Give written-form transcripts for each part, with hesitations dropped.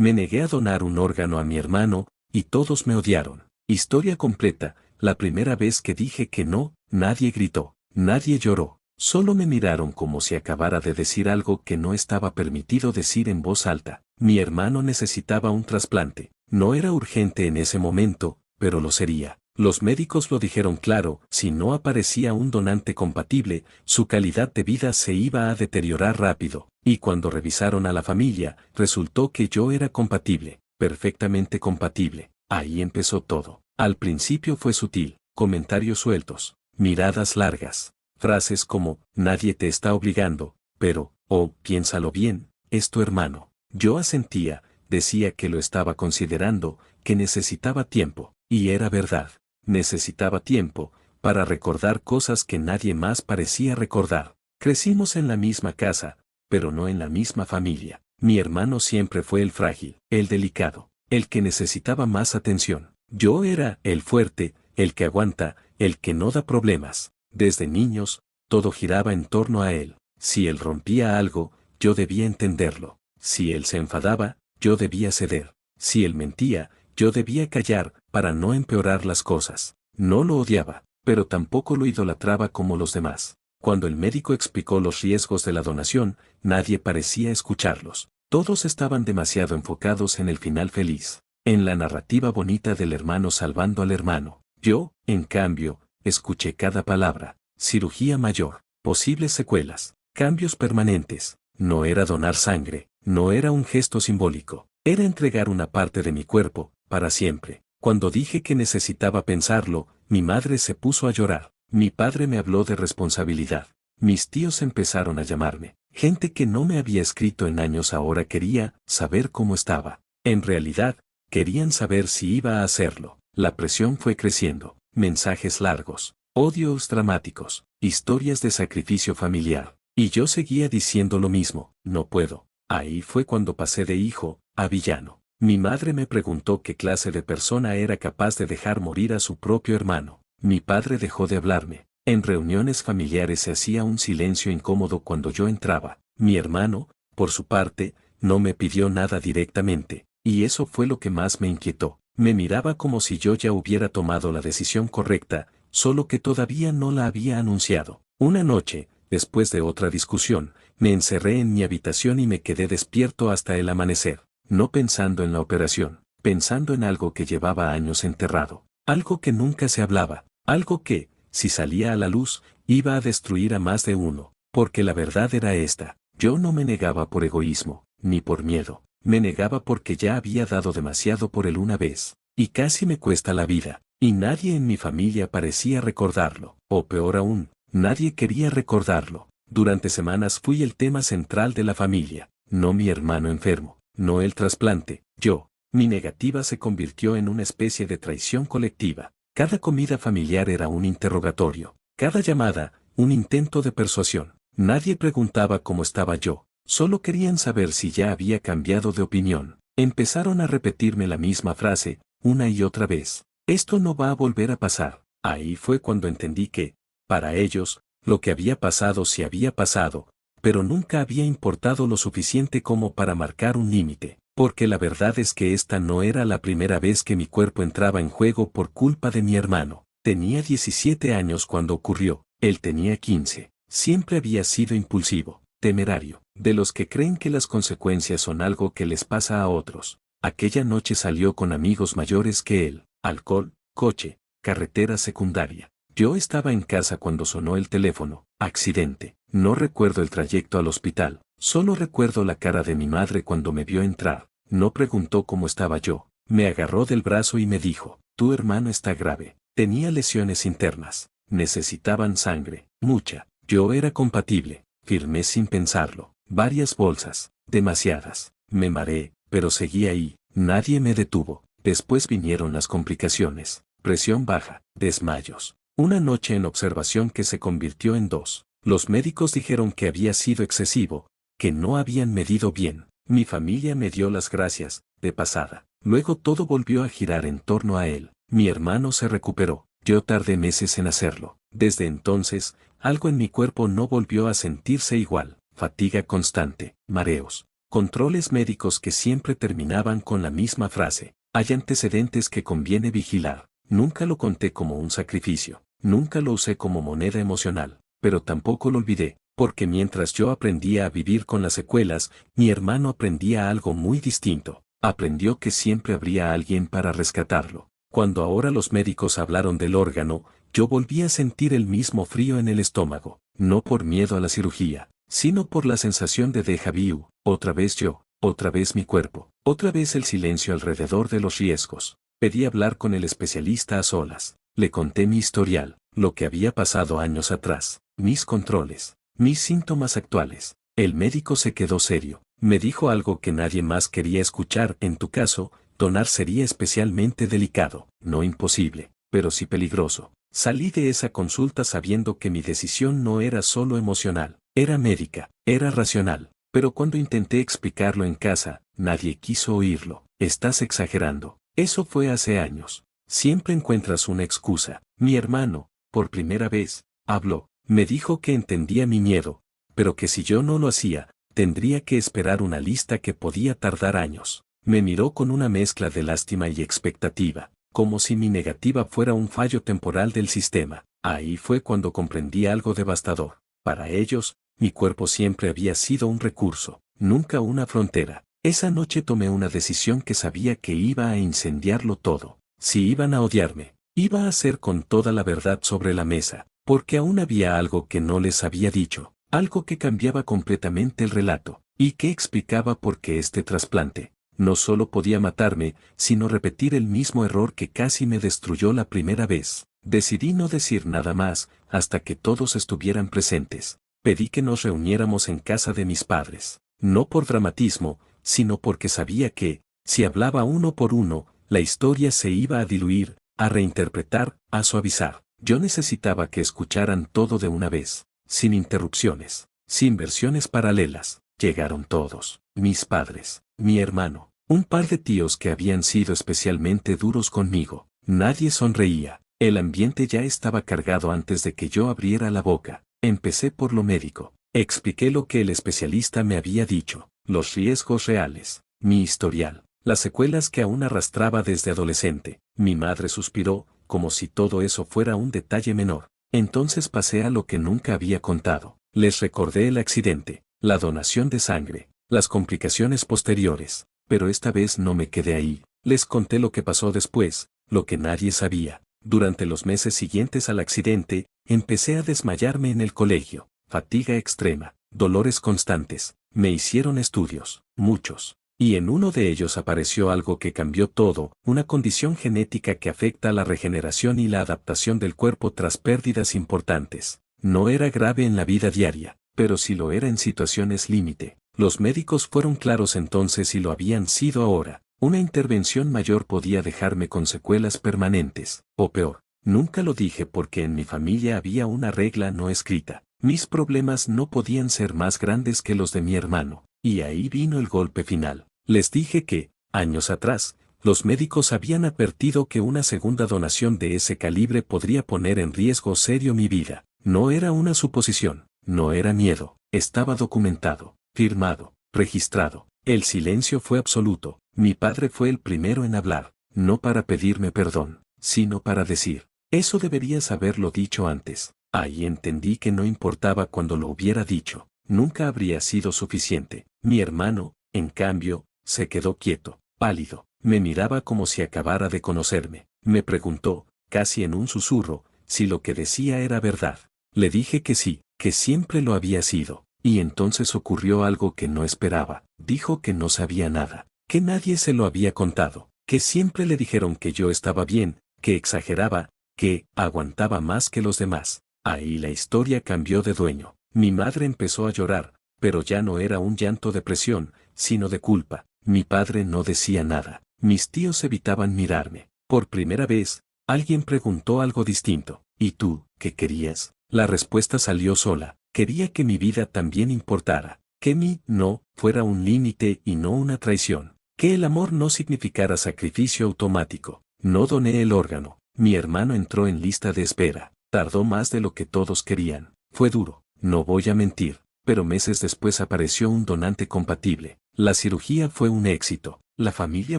Me negué a donar un órgano a mi hermano, y todos me odiaron. Historia completa, la primera vez que dije que no, nadie gritó, nadie lloró, solo me miraron como si acabara de decir algo que no estaba permitido decir en voz alta. Mi hermano necesitaba un trasplante. No era urgente en ese momento, pero lo sería. Los médicos lo dijeron claro, si no aparecía un donante compatible, su calidad de vida se iba a deteriorar rápido, y cuando revisaron a la familia, resultó que yo era compatible, perfectamente compatible. Ahí empezó todo. Al principio fue sutil, comentarios sueltos, miradas largas, frases como, nadie te está obligando, pero, oh, piénsalo bien, es tu hermano. Yo asentía, decía que lo estaba considerando, que necesitaba tiempo, y era verdad. Necesitaba tiempo para recordar cosas que nadie más parecía recordar. Crecimos en la misma casa, pero no en la misma familia. Mi hermano siempre fue el frágil, el delicado, el que necesitaba más atención. Yo era el fuerte, el que aguanta, el que no da problemas. Desde niños, todo giraba en torno a él. Si él rompía algo, yo debía entenderlo. Si él se enfadaba, yo debía ceder. Si él mentía, yo debía callar para no empeorar las cosas. No lo odiaba, pero tampoco lo idolatraba como los demás. Cuando el médico explicó los riesgos de la donación, nadie parecía escucharlos. Todos estaban demasiado enfocados en el final feliz, en la narrativa bonita del hermano salvando al hermano. Yo, en cambio, escuché cada palabra. Cirugía mayor, posibles secuelas, cambios permanentes. No era donar sangre, no era un gesto simbólico, era entregar una parte de mi cuerpo, para siempre. Cuando dije que necesitaba pensarlo, mi madre se puso a llorar. Mi padre me habló de responsabilidad. Mis tíos empezaron a llamarme. Gente que no me había escrito en años ahora quería saber cómo estaba. En realidad, querían saber si iba a hacerlo. La presión fue creciendo. Mensajes largos, odios dramáticos, historias de sacrificio familiar. Y yo seguía diciendo lo mismo, no puedo. Ahí fue cuando pasé de hijo a villano. Mi madre me preguntó qué clase de persona era capaz de dejar morir a su propio hermano. Mi padre dejó de hablarme. En reuniones familiares se hacía un silencio incómodo cuando yo entraba. Mi hermano, por su parte, no me pidió nada directamente, y eso fue lo que más me inquietó. Me miraba como si yo ya hubiera tomado la decisión correcta, solo que todavía no la había anunciado. Una noche, después de otra discusión, me encerré en mi habitación y me quedé despierto hasta el amanecer. No pensando en la operación, pensando en algo que llevaba años enterrado, algo que nunca se hablaba, algo que, si salía a la luz, iba a destruir a más de uno, porque la verdad era esta, yo no me negaba por egoísmo, ni por miedo, me negaba porque ya había dado demasiado por él una vez, y casi me cuesta la vida, y nadie en mi familia parecía recordarlo, o peor aún, nadie quería recordarlo. Durante semanas fui el tema central de la familia, no mi hermano enfermo. No el trasplante, yo. Mi negativa se convirtió en una especie de traición colectiva. Cada comida familiar era un interrogatorio. Cada llamada, un intento de persuasión. Nadie preguntaba cómo estaba yo. Solo querían saber si ya había cambiado de opinión. Empezaron a repetirme la misma frase, una y otra vez. Esto no va a volver a pasar. Ahí fue cuando entendí que, para ellos, lo que había pasado sí había pasado, pero nunca había importado lo suficiente como para marcar un límite, porque la verdad es que esta no era la primera vez que mi cuerpo entraba en juego por culpa de mi hermano. Tenía 17 años cuando ocurrió, él tenía 15. Siempre había sido impulsivo, temerario, de los que creen que las consecuencias son algo que les pasa a otros. Aquella noche salió con amigos mayores que él, alcohol, coche, carretera secundaria. Yo estaba en casa cuando sonó el teléfono, accidente. No recuerdo el trayecto al hospital, solo recuerdo la cara de mi madre cuando me vio entrar. No preguntó cómo estaba yo, me agarró del brazo y me dijo, tu hermano está grave, tenía lesiones internas, necesitaban sangre, mucha. Yo era compatible, firmé sin pensarlo, varias bolsas, demasiadas. Me mareé, pero seguí ahí, nadie me detuvo. Después vinieron las complicaciones, presión baja, desmayos. Una noche en observación que se convirtió en 2. Los médicos dijeron que había sido excesivo, que no habían medido bien. Mi familia me dio las gracias, de pasada. Luego todo volvió a girar en torno a él. Mi hermano se recuperó. Yo tardé meses en hacerlo. Desde entonces, algo en mi cuerpo no volvió a sentirse igual. Fatiga constante, mareos, Controles médicos que siempre terminaban con la misma frase. Hay antecedentes que conviene vigilar. Nunca lo conté como un sacrificio. Nunca lo usé como moneda emocional. Pero tampoco lo olvidé, porque mientras yo aprendía a vivir con las secuelas, mi hermano aprendía algo muy distinto. Aprendió que siempre habría alguien para rescatarlo. Cuando ahora los médicos hablaron del órgano, yo volví a sentir el mismo frío en el estómago, no por miedo a la cirugía, sino por la sensación de déjà vu, otra vez yo, otra vez mi cuerpo, otra vez el silencio alrededor de los riesgos. Pedí hablar con el especialista a solas. Le conté mi historial, lo que había pasado años atrás, mis controles, mis síntomas actuales. El médico se quedó serio. Me dijo algo que nadie más quería escuchar. En tu caso, donar sería especialmente delicado, no imposible, pero sí peligroso. Salí de esa consulta sabiendo que mi decisión no era solo emocional, era médica, era racional. Pero cuando intenté explicarlo en casa, nadie quiso oírlo. Estás exagerando. Eso fue hace años. Siempre encuentras una excusa. Mi hermano, por primera vez, habló. Me dijo que entendía mi miedo, pero que si yo no lo hacía, tendría que esperar una lista que podía tardar años. Me miró con una mezcla de lástima y expectativa, como si mi negativa fuera un fallo temporal del sistema. Ahí fue cuando comprendí algo devastador. Para ellos, mi cuerpo siempre había sido un recurso, nunca una frontera. Esa noche tomé una decisión que sabía que iba a incendiarlo todo. Si iban a odiarme, iba a hacer con toda la verdad sobre la mesa, porque aún había algo que no les había dicho, algo que cambiaba completamente el relato, y que explicaba por qué este trasplante no solo podía matarme, sino repetir el mismo error que casi me destruyó la primera vez. Decidí no decir nada más, hasta que todos estuvieran presentes. Pedí que nos reuniéramos en casa de mis padres, no por dramatismo, sino porque sabía que, si hablaba uno por uno, la historia se iba a diluir, a reinterpretar, a suavizar. Yo necesitaba que escucharan todo de una vez, sin interrupciones, sin versiones paralelas. Llegaron todos, mis padres, mi hermano, un par de tíos que habían sido especialmente duros conmigo. Nadie sonreía. El ambiente ya estaba cargado antes de que yo abriera la boca. Empecé por lo médico. Expliqué lo que el especialista me había dicho, los riesgos reales, mi historial, las secuelas que aún arrastraba desde adolescente. Mi madre suspiró, como si todo eso fuera un detalle menor. Entonces pasé a lo que nunca había contado. Les recordé el accidente, la donación de sangre, las complicaciones posteriores, pero esta vez no me quedé ahí. Les conté lo que pasó después, lo que nadie sabía. Durante los meses siguientes al accidente, empecé a desmayarme en el colegio, fatiga extrema, dolores constantes. Me hicieron estudios, muchos, y en uno de ellos apareció algo que cambió todo, una condición genética que afecta a la regeneración y la adaptación del cuerpo tras pérdidas importantes. No era grave en la vida diaria, pero sí lo era en situaciones límite. Los médicos fueron claros entonces y lo habían sido ahora. Una intervención mayor podía dejarme con secuelas permanentes, o peor. Nunca lo dije porque en mi familia había una regla no escrita. Mis problemas no podían ser más grandes que los de mi hermano, y ahí vino el golpe final. Les dije que, años atrás, los médicos habían advertido que una segunda donación de ese calibre podría poner en riesgo serio mi vida. No era una suposición, no era miedo, estaba documentado, firmado, registrado. El silencio fue absoluto. Mi padre fue el primero en hablar, no para pedirme perdón, sino para decir, eso deberías haberlo dicho antes. Ahí entendí que no importaba cuando lo hubiera dicho, nunca habría sido suficiente. Mi hermano, en cambio, se quedó quieto, pálido, me miraba como si acabara de conocerme. Me preguntó, casi en un susurro, si lo que decía era verdad. Le dije que sí, que siempre lo había sido. Y entonces ocurrió algo que no esperaba. Dijo que no sabía nada, que nadie se lo había contado, que siempre le dijeron que yo estaba bien, que exageraba, que aguantaba más que los demás. Ahí la historia cambió de dueño. Mi madre empezó a llorar, pero ya no era un llanto de presión, sino de culpa. Mi padre no decía nada. Mis tíos evitaban mirarme. Por primera vez, alguien preguntó algo distinto. ¿Y tú, qué querías? La respuesta salió sola. Quería que mi vida también importara, que mi no fuera un límite y no una traición, que el amor no significara sacrificio automático. No doné el órgano. Mi hermano entró en lista de espera. Tardó más de lo que todos querían. Fue duro, no voy a mentir, pero meses después apareció un donante compatible. La cirugía fue un éxito. ¿La familia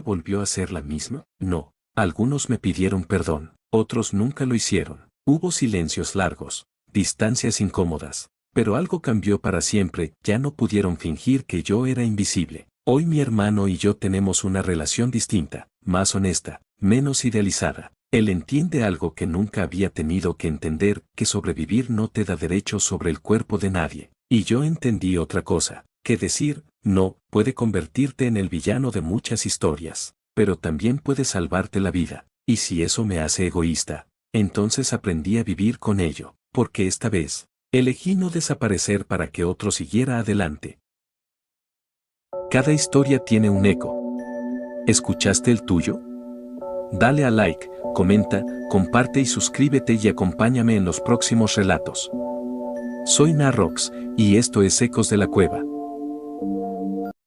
volvió a ser la misma? No. Algunos me pidieron perdón, otros nunca lo hicieron. Hubo silencios largos, distancias incómodas. Pero algo cambió para siempre, ya no pudieron fingir que yo era invisible. Hoy mi hermano y yo tenemos una relación distinta, más honesta, menos idealizada. Él entiende algo que nunca había tenido que entender, que sobrevivir no te da derecho sobre el cuerpo de nadie. Y yo entendí otra cosa, que decir no puede convertirte en el villano de muchas historias, pero también puede salvarte la vida. Y si eso me hace egoísta, entonces aprendí a vivir con ello, porque esta vez, elegí no desaparecer para que otro siguiera adelante. Cada historia tiene un eco. ¿Escuchaste el tuyo? Dale a like, comenta, comparte y suscríbete y acompáñame en los próximos relatos. Soy Narrox, y esto es Ecos de la Cueva.